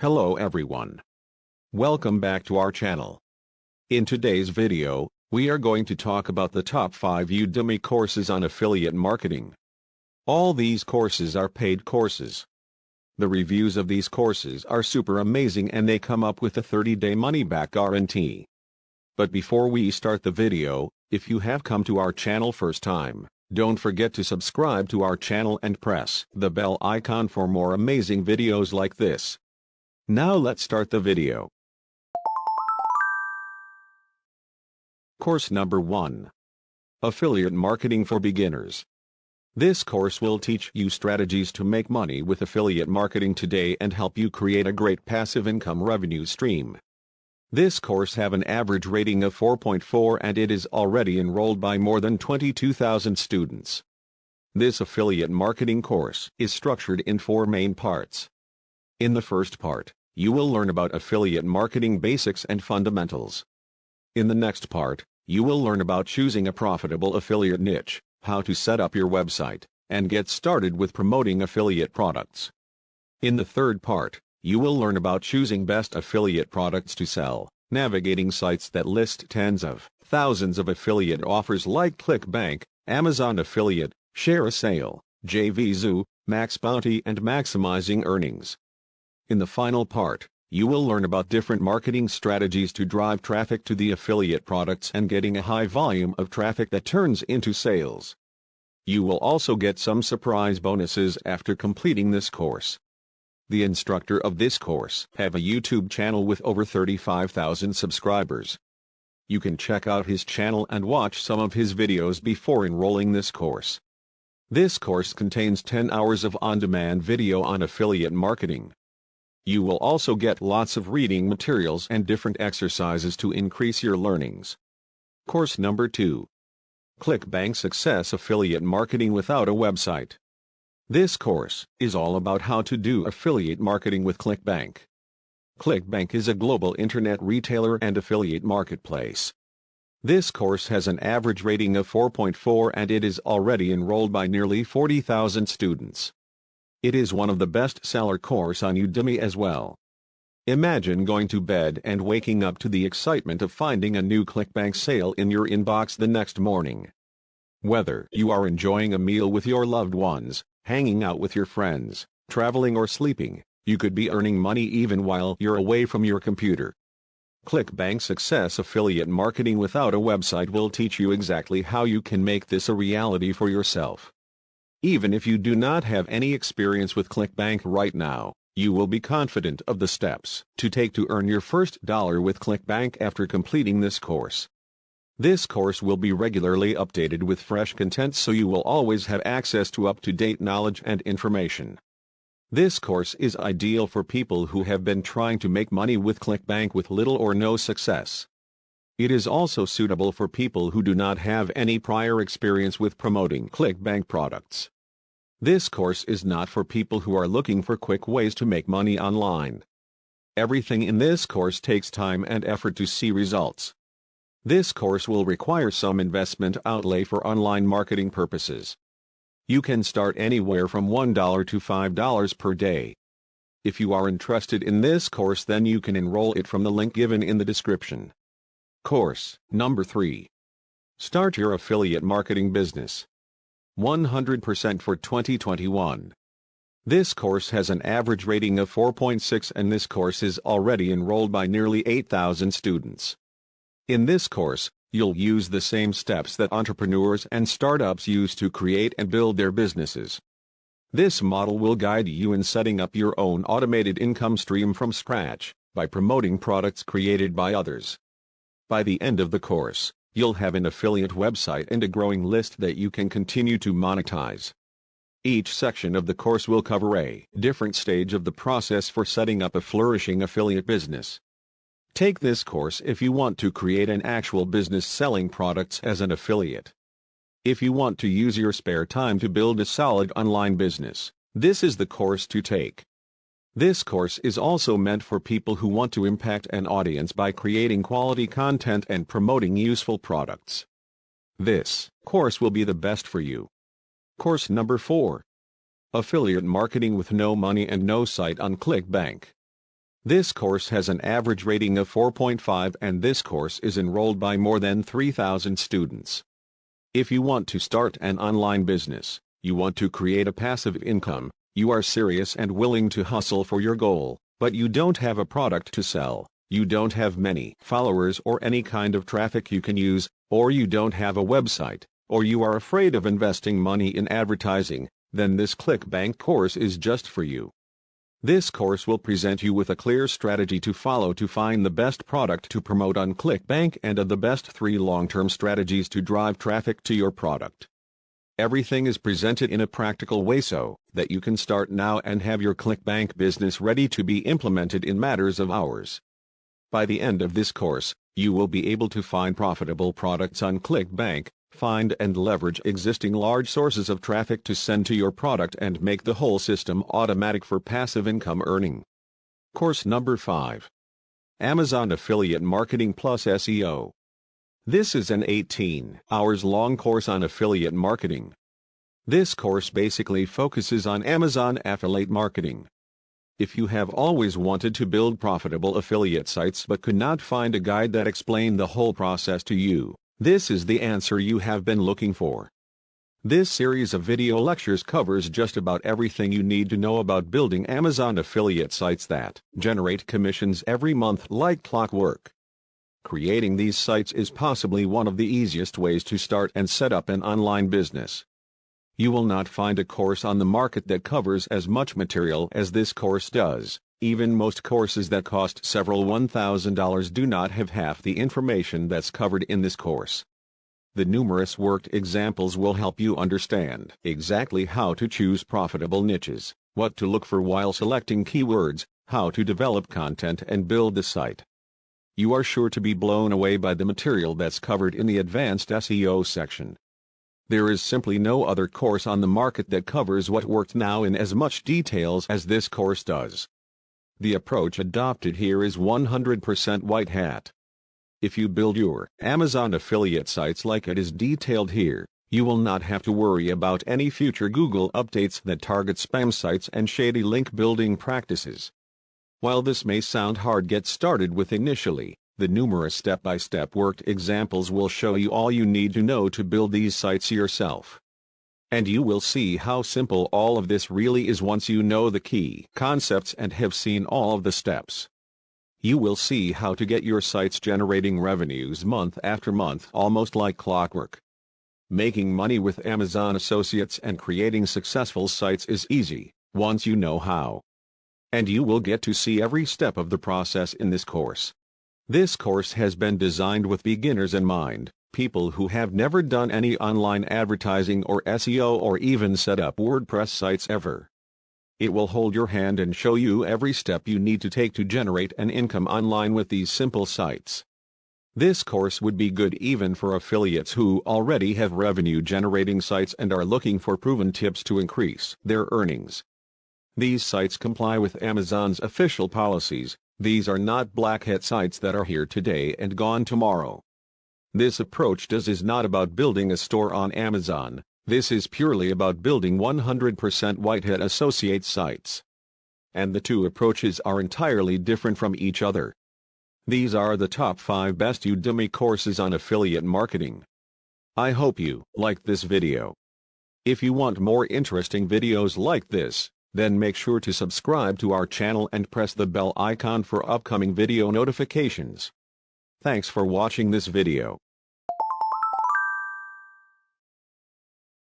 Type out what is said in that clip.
Hello everyone. Welcome back to our channel. In today's video, we are going to talk about the top 5 Udemy courses on affiliate marketing. All these courses are paid courses. The reviews of these courses are super amazing and they come up with a 30-day money-back guarantee. But before we start the video, if you have come to our channel first time, don't forget to subscribe to our channel and press the bell icon for more amazing videos like this. Now let's start the video. Course number 1. Affiliate Marketing for Beginners. This course will teach you strategies to make money with affiliate marketing today and help you create a great passive income revenue stream. This course have an average rating of 4.4 and it is already enrolled by more than 22,000 students. This affiliate marketing course is structured in 4 main parts. In the first part, you will learn about affiliate marketing basics and fundamentals. In the next part, you will learn about choosing a profitable affiliate niche, how to set up your website, and get started with promoting affiliate products. In the third part, you will learn about choosing best affiliate products to sell, navigating sites that list tens of thousands of affiliate offers like Clickbank, Amazon Affiliate, Share a Sale, JVZoo, Max Bounty and maximizing earnings. In the final part, you will learn about different marketing strategies to drive traffic to the affiliate products and getting a high volume of traffic that turns into sales. You will also get some surprise bonuses after completing this course. The instructor of this course have a YouTube channel with over 35,000 subscribers. You can check out his channel and watch some of his videos before enrolling this course. This course contains 10 hours of on-demand video on affiliate marketing. You will also get lots of reading materials and different exercises to increase your learnings. Course number 2. Clickbank Success Affiliate Marketing Without a Website. This course is all about how to do affiliate marketing with Clickbank. Clickbank is a global internet retailer and affiliate marketplace. This course has an average rating of 4.4 and it is already enrolled by nearly 40,000 students. It is one of the best-seller course on Udemy as well. Imagine going to bed and waking up to the excitement of finding a new Clickbank sale in your inbox the next morning. Whether you are enjoying a meal with your loved ones, hanging out with your friends, traveling or sleeping, you could be earning money even while you're away from your computer. Clickbank Success Affiliate Marketing Without a Website will teach you exactly how you can make this a reality for yourself. Even if you do not have any experience with Clickbank right now, you will be confident of the steps to take to earn your first dollar with Clickbank after completing this course. This course will be regularly updated with fresh content so you will always have access to up-to-date knowledge and information. This course is ideal for people who have been trying to make money with Clickbank with little or no success. It is also suitable for people who do not have any prior experience with promoting Clickbank products. This course is not for people who are looking for quick ways to make money online. Everything in this course takes time and effort to see results. This course will require some investment outlay for online marketing purposes. You can start anywhere from $1 to $5 per day. If you are interested in this course, then you can enroll it from the link given in the description. Course number 3. Start your affiliate marketing business. 100% for 2021. This course has an average rating of 4.6 and this course is already enrolled by nearly 8,000 students. In this course, you'll use the same steps that entrepreneurs and startups use to create and build their businesses. This model will guide you in setting up your own automated income stream from scratch, by promoting products created by others. By the end of the course, you'll have an affiliate website and a growing list that you can continue to monetize. Each section of the course will cover a different stage of the process for setting up a flourishing affiliate business. Take this course if you want to create an actual business selling products as an affiliate. If you want to use your spare time to build a solid online business, this is the course to take. This course is also meant for people who want to impact an audience by creating quality content and promoting useful products. This course will be the best for you. Course number 4. Affiliate Marketing with No Money and No Site on Clickbank. This course has an average rating of 4.5 and this course is enrolled by more than 3,000 students. If you want to start an online business, you want to create a passive income, you are serious and willing to hustle for your goal, but you don't have a product to sell, you don't have many followers or any kind of traffic you can use, or you don't have a website, or you are afraid of investing money in advertising, then this Clickbank course is just for you. This course will present you with a clear strategy to follow to find the best product to promote on Clickbank and the best 3 long-term strategies to drive traffic to your product. Everything is presented in a practical way so that you can start now and have your Clickbank business ready to be implemented in matters of hours. By the end of this course, you will be able to find profitable products on Clickbank, find and leverage existing large sources of traffic to send to your product and make the whole system automatic for passive income earning. Course number 5. Amazon Affiliate Marketing Plus SEO. This is an 18 hours long course on affiliate marketing. This course basically focuses on Amazon affiliate marketing. If you have always wanted to build profitable affiliate sites but could not find a guide that explained the whole process to you, this is the answer you have been looking for. This series of video lectures covers just about everything you need to know about building Amazon affiliate sites that generate commissions every month like clockwork. Creating these sites is possibly one of the easiest ways to start and set up an online business. You will not find a course on the market that covers as much material as this course does. Even most courses that cost several $1,000 do not have half the information that's covered in this course. The numerous worked examples will help you understand exactly how to choose profitable niches, what to look for while selecting keywords, how to develop content and build the site. You are sure to be blown away by the material that's covered in the Advanced SEO section. There is simply no other course on the market that covers what worked now in as much details as this course does. The approach adopted here is 100% white hat. If you build your Amazon affiliate sites like it is detailed here, you will not have to worry about any future Google updates that target spam sites and shady link building practices. While this may sound hard to get started with initially, the numerous step-by-step worked examples will show you all you need to know to build these sites yourself. And you will see how simple all of this really is once you know the key concepts and have seen all of the steps. You will see how to get your sites generating revenues month after month almost like clockwork. Making money with Amazon Associates and creating successful sites is easy, once you know how. And you will get to see every step of the process in this course. This course has been designed with beginners in mind. People who have never done any online advertising or SEO or even set up WordPress sites ever. It will hold your hand and show you every step you need to take to generate an income online with these simple sites. This course would be good even for affiliates who already have revenue-generating sites and are looking for proven tips to increase their earnings. These sites comply with Amazon's official policies. These are not black hat sites that are here today and gone tomorrow. This approach is not about building a store on Amazon. This is purely about building 100% white hat associate sites. And the two approaches are entirely different from each other. These are the top 5 best Udemy courses on affiliate marketing. I hope you liked this video. If you want more interesting videos like this, then make sure to subscribe to our channel and press the bell icon for upcoming video notifications. Thanks for watching this video.